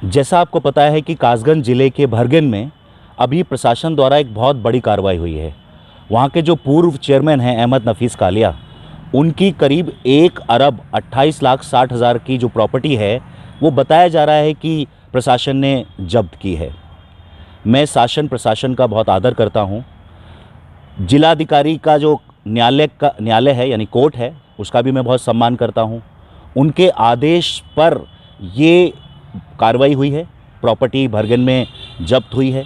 जैसा आपको पता है कि कासगंज ज़िले के भरगन में अभी प्रशासन द्वारा एक बहुत बड़ी कार्रवाई हुई है। वहाँ के जो पूर्व चेयरमैन हैं अहमद नफीस कालिया, उनकी करीब 1,28,60,000 की जो प्रॉपर्टी है वो बताया जा रहा है कि प्रशासन ने जब्त की है। मैं शासन प्रशासन का बहुत आदर करता हूँ। जिलाधिकारी का जो न्यायालय है यानी कोर्ट है, उसका भी मैं बहुत सम्मान करता हूँ। उनके आदेश पर ये कार्रवाई हुई है, प्रॉपर्टी भरगन में जब्त हुई है।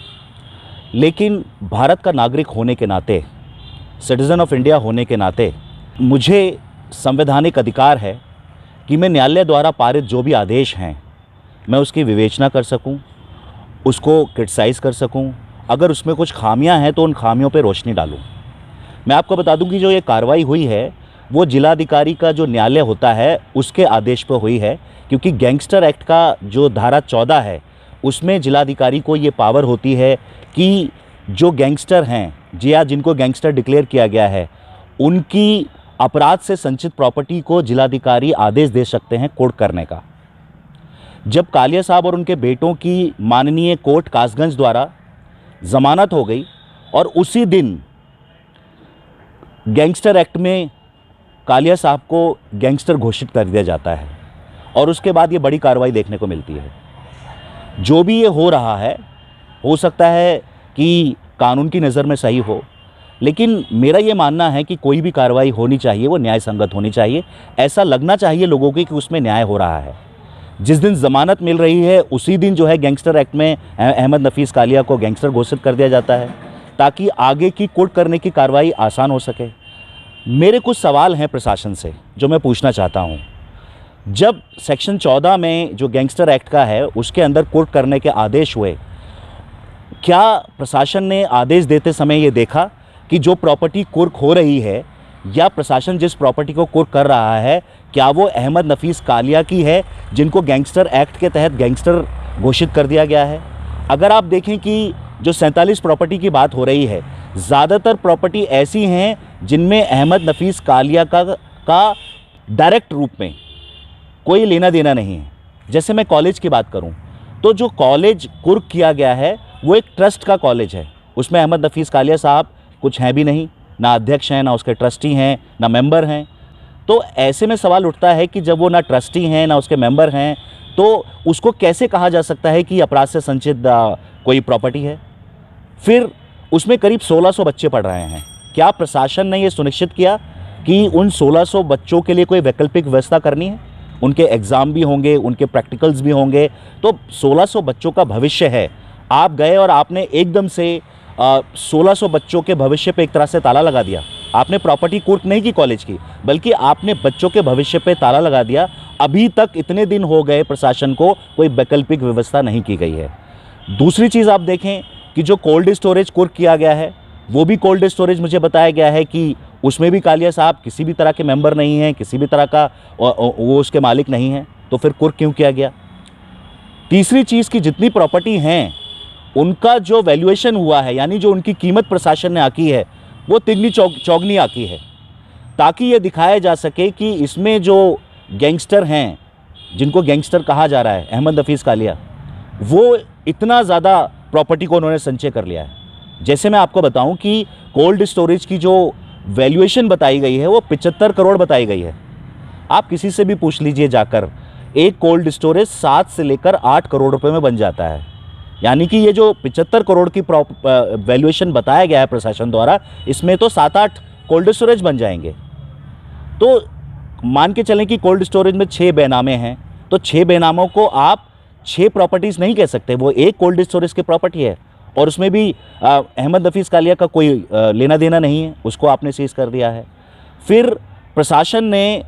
लेकिन भारत का नागरिक होने के नाते, सिटीज़न ऑफ इंडिया होने के नाते मुझे संवैधानिक अधिकार है कि मैं न्यायालय द्वारा पारित जो भी आदेश हैं मैं उसकी विवेचना कर सकूं, उसको क्रिटिसाइज़ कर सकूं। अगर उसमें कुछ खामियां हैं तो उन खामियों पर रोशनी डालूं। मैं आपको बता दूं कि जो ये कार्रवाई हुई है वो जिलाधिकारी का जो न्यायालय होता है उसके आदेश पर हुई है, क्योंकि गैंगस्टर एक्ट का जो धारा 14 है उसमें जिलाधिकारी को ये पावर होती है कि जो गैंगस्टर हैं या जिनको गैंगस्टर डिक्लेयर किया गया है उनकी अपराध से संचित प्रॉपर्टी को जिलाधिकारी आदेश दे सकते हैं कोर्ट करने का। जब कालिया साहब और उनके बेटों की माननीय कोर्ट कासगंज द्वारा जमानत हो गई और उसी दिन गैंगस्टर एक्ट में कालिया साहब को गैंगस्टर घोषित कर दिया जाता है और उसके बाद ये बड़ी कार्रवाई देखने को मिलती है। जो भी ये हो रहा है, हो सकता है कि कानून की नज़र में सही हो, लेकिन मेरा ये मानना है कि कोई भी कार्रवाई होनी चाहिए वो न्याय संगत होनी चाहिए। ऐसा लगना चाहिए लोगों को कि उसमें न्याय हो रहा है। जिस दिन ज़मानत मिल रही है उसी दिन जो है गैंगस्टर एक्ट में अहमद नफीस कालिया को गैंगस्टर घोषित कर दिया जाता है ताकि आगे की कोर्ट करने की कार्रवाई आसान हो सके। मेरे कुछ सवाल हैं प्रशासन से जो मैं पूछना चाहता हूँ। जब सेक्शन 14 में जो गैंगस्टर एक्ट का है उसके अंदर कोर्ट करने के आदेश हुए, क्या प्रशासन ने आदेश देते समय ये देखा कि जो प्रॉपर्टी कुर्क हो रही है या प्रशासन जिस प्रॉपर्टी को कुर्क कर रहा है क्या वो अहमद नफीस कालिया की है जिनको गैंगस्टर एक्ट के तहत गैंगस्टर घोषित कर दिया गया है? अगर आप देखें कि जो 47 प्रॉपर्टी की बात हो रही है, ज़्यादातर प्रॉपर्टी ऐसी हैं जिनमें अहमद नफीस कालिया का डायरेक्ट रूप में कोई लेना देना नहीं है। जैसे मैं कॉलेज की बात करूं तो जो कॉलेज कुर्क किया गया है वो एक ट्रस्ट का कॉलेज है, उसमें अहमद नफीस कालिया साहब कुछ हैं भी नहीं, ना अध्यक्ष हैं, ना उसके ट्रस्टी हैं, ना मेंबर हैं। तो ऐसे में सवाल उठता है कि जब वो ना ट्रस्टी हैं ना उसके मेंबर हैं तो उसको कैसे कहा जा सकता है कि अपराध से संचित कोई प्रॉपर्टी है? फिर उसमें करीब 1600 बच्चे पढ़ रहे हैं। क्या प्रशासन ने ये सुनिश्चित किया कि उन 1600 बच्चों के लिए कोई वैकल्पिक व्यवस्था करनी है? उनके एग्ज़ाम भी होंगे, उनके प्रैक्टिकल्स भी होंगे, तो 1600 बच्चों का भविष्य है। आप गए और आपने एकदम से 1600 बच्चों के भविष्य पे एक तरह से ताला लगा दिया। आपने प्रॉपर्टी कुर्क नहीं की कॉलेज की, बल्कि आपने बच्चों के भविष्य पे ताला लगा दिया। अभी तक इतने दिन हो गए प्रशासन को कोई वैकल्पिक व्यवस्था नहीं की गई है। दूसरी चीज़ आप देखें कि जो कोल्ड स्टोरेज कुर्क किया गया है वो भी कोल्ड स्टोरेज मुझे बताया गया है कि उसमें भी कालिया साहब किसी भी तरह के मेंबर नहीं हैं, किसी भी तरह का वो उसके मालिक नहीं हैं, तो फिर कुर्क क्यों किया गया? तीसरी चीज़ की जितनी प्रॉपर्टी हैं उनका जो वैल्यूएशन हुआ है यानी जो उनकी कीमत प्रशासन ने आकी है वो तिगनी चौगनी आकी है, ताकि ये दिखाया जा सके कि इसमें जो गैंगस्टर हैं जिनको गैंगस्टर कहा जा रहा है अहमद नफीस कालिया, वो इतना ज़्यादा प्रॉपर्टी को उन्होंने संचय कर लिया है। जैसे मैं आपको बताऊं कि कोल्ड स्टोरेज की जो वैल्यूएशन बताई गई है वो 75 करोड़ बताई गई है। आप किसी से भी पूछ लीजिए जाकर, एक कोल्ड स्टोरेज 7 से लेकर 8 करोड़ रुपए में बन जाता है। यानी कि ये जो 75 करोड़ की वैल्यूएशन बताया गया है प्रशासन द्वारा, इसमें तो 7-8 कोल्ड स्टोरेज बन जाएंगे। तो मान के चलें कि कोल्ड स्टोरेज में 6 बेनामे हैं, तो 6 बेनामों को आप 6 प्रॉपर्टीज़ नहीं कह सकते, वो एक कोल्ड स्टोरेज की प्रॉपर्टी है और उसमें भी अहमद नफीस कालिया का कोई लेना देना नहीं है, उसको आपने सीज कर दिया है। फिर प्रशासन ने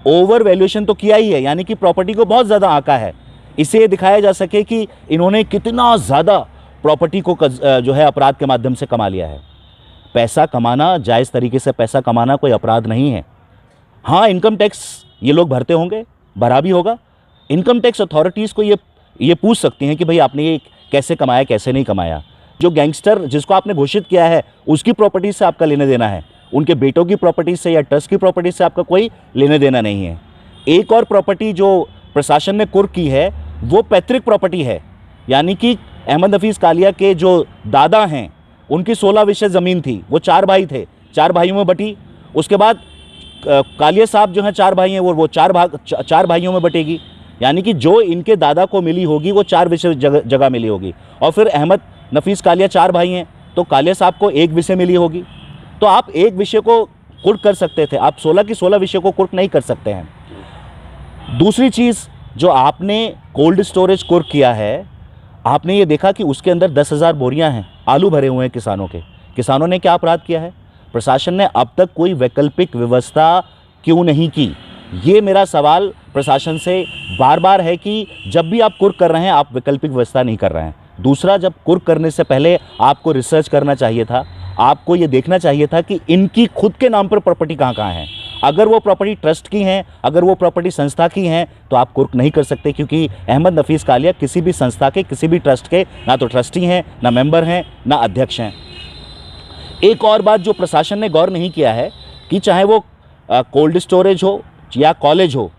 ओवर वैल्यूएशन तो किया ही है, यानी कि प्रॉपर्टी को बहुत ज़्यादा आंका है, इससे ये दिखाया जा सके कि इन्होंने कितना ज़्यादा प्रॉपर्टी को जो है अपराध के माध्यम से कमा लिया है। पैसा कमाना, जायज़ तरीके से पैसा कमाना कोई अपराध नहीं है। हाँ, इनकम टैक्स ये लोग भरते होंगे, भरा भी होगा। इनकम टैक्स अथॉरिटीज़ को ये पूछ सकती हैं कि भाई आपने ये कैसे कमाया, कैसे नहीं कमाया। जो गैंगस्टर जिसको आपने घोषित किया है उसकी प्रॉपर्टी से आपका लेने देना है, उनके बेटों की प्रॉपर्टी से या ट्रस्ट की प्रॉपर्टी से आपका कोई लेने देना नहीं है। एक और प्रॉपर्टी जो प्रशासन ने कुर्क की है वो पैतृक प्रॉपर्टी है, यानी कि अहमद हफीज़ कालिया के जो दादा हैं उनकी 16 विषय ज़मीन थी, वो 4 भाई थे, 4 भाइयों में बटी। उसके बाद कालिया साहब जो हैं 4 भाई हैं, वो 4 भाइयों में बटेगी, यानी कि जो इनके दादा को मिली होगी वो 4 विषय जगह मिली होगी। और फिर अहमद नफीस कालिया 4 भाई हैं, तो कालिया साहब को 1 विषय मिली होगी। तो आप 1 विषय को कुर्क कर सकते थे, आप 16 की 16 विषय को कुर्क नहीं कर सकते हैं। दूसरी चीज़ जो आपने कोल्ड स्टोरेज कुर्क किया है, आपने ये देखा कि उसके अंदर 10,000 बोरियां हैं, आलू भरे हुए हैं किसानों के। किसानों ने क्या अपराध किया है? प्रशासन ने अब तक कोई वैकल्पिक व्यवस्था क्यों नहीं की? ये मेरा सवाल प्रशासन से बार बार है कि जब भी आप कुर्क कर रहे हैं आप वैकल्पिक व्यवस्था नहीं कर रहे हैं। दूसरा, जब कुर्क करने से पहले आपको रिसर्च करना चाहिए था, आपको ये देखना चाहिए था कि इनकी खुद के नाम पर प्रॉपर्टी कहाँ कहाँ है। अगर वो प्रॉपर्टी ट्रस्ट की हैं, अगर वो प्रॉपर्टी संस्था की हैं, तो आप कुर्क नहीं कर सकते, क्योंकि अहमद नफीस कालिया किसी भी संस्था के, किसी भी ट्रस्ट के ना तो ट्रस्टी हैं, ना मेंबर हैं, ना अध्यक्ष हैं। एक और बात जो प्रशासन ने गौर नहीं किया है कि चाहे वो कोल्ड स्टोरेज हो या कॉलेज हो,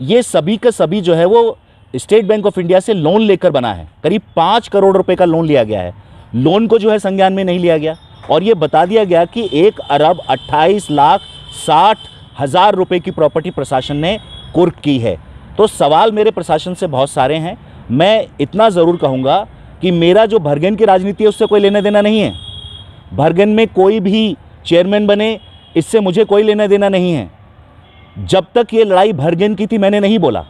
ये सभी का सभी जो है वो स्टेट बैंक ऑफ इंडिया से लोन लेकर बना है। करीब 5 करोड़ रुपए का लोन लिया गया है। लोन को जो है संज्ञान में नहीं लिया गया और ये बता दिया गया कि 1,28,60,000 रुपए की प्रॉपर्टी प्रशासन ने कुर्क की है। तो सवाल मेरे प्रशासन से बहुत सारे हैं। मैं इतना ज़रूर कहूँगा कि मेरा जो भरगन की राजनीति है उससे कोई लेना देना नहीं है। भरगन में कोई भी चेयरमैन बने, इससे मुझे कोई लेना देना नहीं है। जब तक ये लड़ाई भरगन की थी मैंने नहीं बोला,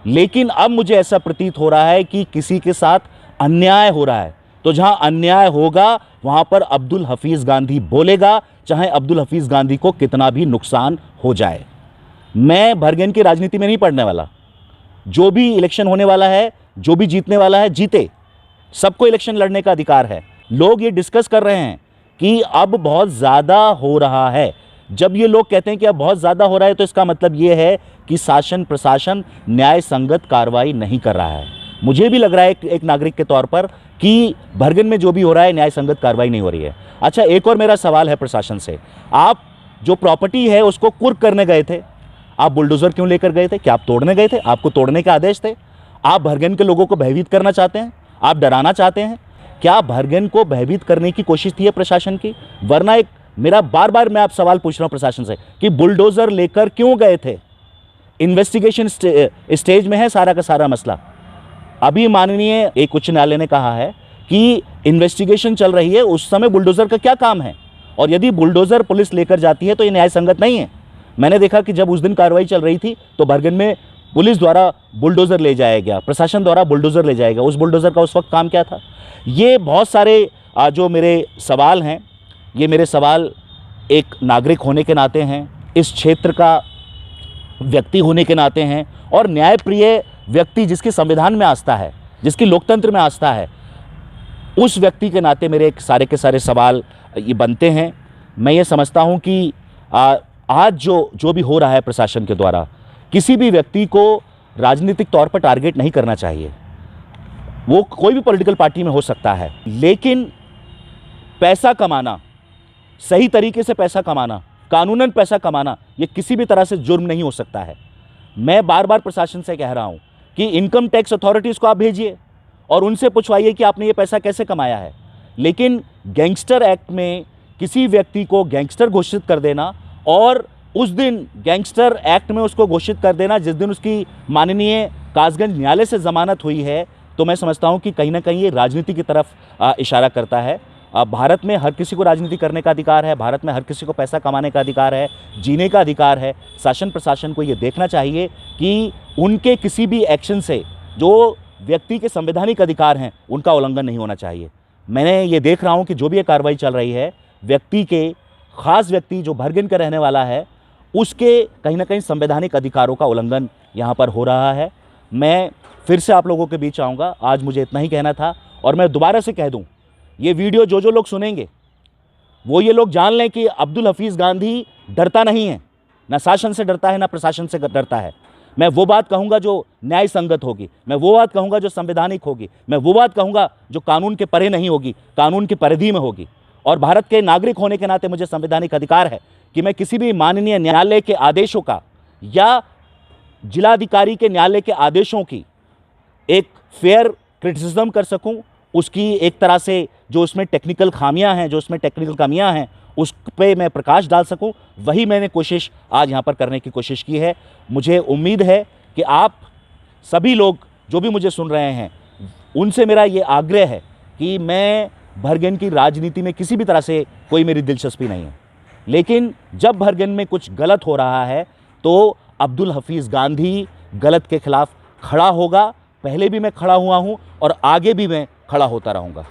लेकिन अब मुझे ऐसा प्रतीत हो रहा है कि किसी के साथ अन्याय हो रहा है। तो जहां अन्याय होगा वहां पर अब्दुल हफीज़ गांधी बोलेगा, चाहे अब्दुल हफीज़ गांधी को कितना भी नुकसान हो जाए। मैं भरगन की राजनीति में नहीं पड़ने वाला। जो भी इलेक्शन होने वाला है, जो भी जीतने वाला है जीते, सबको इलेक्शन लड़ने का अधिकार है। लोग ये डिस्कस कर रहे हैं कि अब बहुत ज़्यादा हो रहा है। जब ये लोग कहते हैं कि अब बहुत ज़्यादा हो रहा है, तो इसका मतलब ये है कि शासन प्रशासन न्याय संगत कार्रवाई नहीं कर रहा है। मुझे भी लग रहा है एक नागरिक के तौर पर कि भरगन में जो भी हो रहा है न्याय संगत कार्रवाई नहीं हो रही है। अच्छा, एक और मेरा सवाल है प्रशासन से, आप जो प्रॉपर्टी है उसको कुर्क करने गए थे, आप बुलडोजर क्यों लेकर गए थे? क्या आप तोड़ने गए थे? आपको तोड़ने के आदेश थे? आप भरगन के लोगों को भयभीत करना चाहते हैं? आप डराना चाहते हैं? क्या भरगन को भयभीत करने की कोशिश थी है प्रशासन की? वरना एक मेरा बार बार मैं आप सवाल पूछ रहा हूं प्रशासन से कि बुलडोजर लेकर क्यों गए थे? इन्वेस्टिगेशन स्टेज में है सारा का सारा मसला। अभी माननीय एक उच्च न्यायालय ने कहा है कि इन्वेस्टिगेशन चल रही है, उस समय बुलडोजर का क्या काम है? और यदि बुलडोजर पुलिस लेकर जाती है तो ये न्याय संगत नहीं है। मैंने देखा कि जब उस दिन कार्रवाई चल रही थी तो भरगन में पुलिस द्वारा बुलडोजर ले जाया गया, प्रशासन द्वारा बुलडोजर ले जाएगा। उस बुलडोजर का उस वक्त काम क्या था? ये बहुत सारे जो मेरे सवाल हैं, ये मेरे सवाल एक नागरिक होने के नाते हैं, इस क्षेत्र का व्यक्ति होने के नाते हैं, और न्यायप्रिय व्यक्ति जिसकी संविधान में आस्था है, जिसकी लोकतंत्र में आस्था है, उस व्यक्ति के नाते मेरे एक सारे के सारे सवाल ये बनते हैं। मैं ये समझता हूँ कि आज जो भी हो रहा है प्रशासन के द्वारा, किसी भी व्यक्ति को राजनीतिक तौर पर टारगेट नहीं करना चाहिए। वो कोई भी पॉलिटिकल पार्टी में हो सकता है, लेकिन पैसा कमाना, सही तरीके से पैसा कमाना, कानूनन पैसा कमाना, ये किसी भी तरह से जुर्म नहीं हो सकता है। मैं बार बार प्रशासन से कह रहा हूं कि इनकम टैक्स अथॉरिटीज़ को आप भेजिए और उनसे पूछवाइए कि आपने ये पैसा कैसे कमाया है। लेकिन गैंगस्टर एक्ट में किसी व्यक्ति को गैंगस्टर घोषित कर देना और उस दिन गैंगस्टर एक्ट में उसको घोषित कर देना जिस दिन उसकी माननीय कासगंज न्यायालय से जमानत हुई है, तो मैं समझता हूं कि कहीं ना कहीं ये राजनीति की तरफ इशारा करता है। भारत में हर किसी को राजनीति करने का अधिकार है, भारत में हर किसी को पैसा कमाने का अधिकार है, जीने का अधिकार है। शासन प्रशासन को ये देखना चाहिए कि उनके किसी भी एक्शन से जो व्यक्ति के संवैधानिक अधिकार हैं उनका उल्लंघन नहीं होना चाहिए। मैंने ये देख रहा हूँ कि जो भी ये कार्रवाई चल रही है, व्यक्ति के ख़ास व्यक्ति जो भरगन का रहने वाला है उसके कहीं ना कहीं संवैधानिक अधिकारों का उल्लंघन यहाँ पर हो रहा है। मैं फिर से आप लोगों के बीच आऊँगा, आज मुझे इतना ही कहना था। और मैं दोबारा से कह दूँ, ये वीडियो जो लोग सुनेंगे वो ये लोग जान लें कि अब्दुल हफीज़ गांधी डरता नहीं है, ना शासन से डरता है, ना प्रशासन से डरता है। मैं वो बात कहूँगा जो न्याय संगत होगी, मैं वो बात कहूँगा जो संवैधानिक होगी, मैं वो बात कहूँगा जो कानून के परे नहीं होगी, कानून की परिधि में होगी। और भारत के नागरिक होने के नाते मुझे संवैधानिक अधिकार है कि मैं किसी भी माननीय न्यायालय के आदेशों का या जिलाधिकारी के न्यायालय के आदेशों की एक फेयर क्रिटिसिज्म कर सकूं, उसकी एक तरह से जो उसमें टेक्निकल खामियां हैं, जो उसमें टेक्निकल कमियां हैं, उस पे मैं प्रकाश डाल सकूं, वही मैंने कोशिश आज यहाँ पर करने की कोशिश की है। मुझे उम्मीद है कि आप सभी लोग जो भी मुझे सुन रहे हैं, उनसे मेरा ये आग्रह है कि मैं भरगन की राजनीति में किसी भी तरह से कोई मेरी दिलचस्पी नहीं है, लेकिन जब भरगन में कुछ गलत हो रहा है तो अब्दुल हफीज़ गांधी गलत के खिलाफ खड़ा होगा। पहले भी मैं खड़ा हुआ हूं और आगे भी मैं खड़ा होता रहूंगा।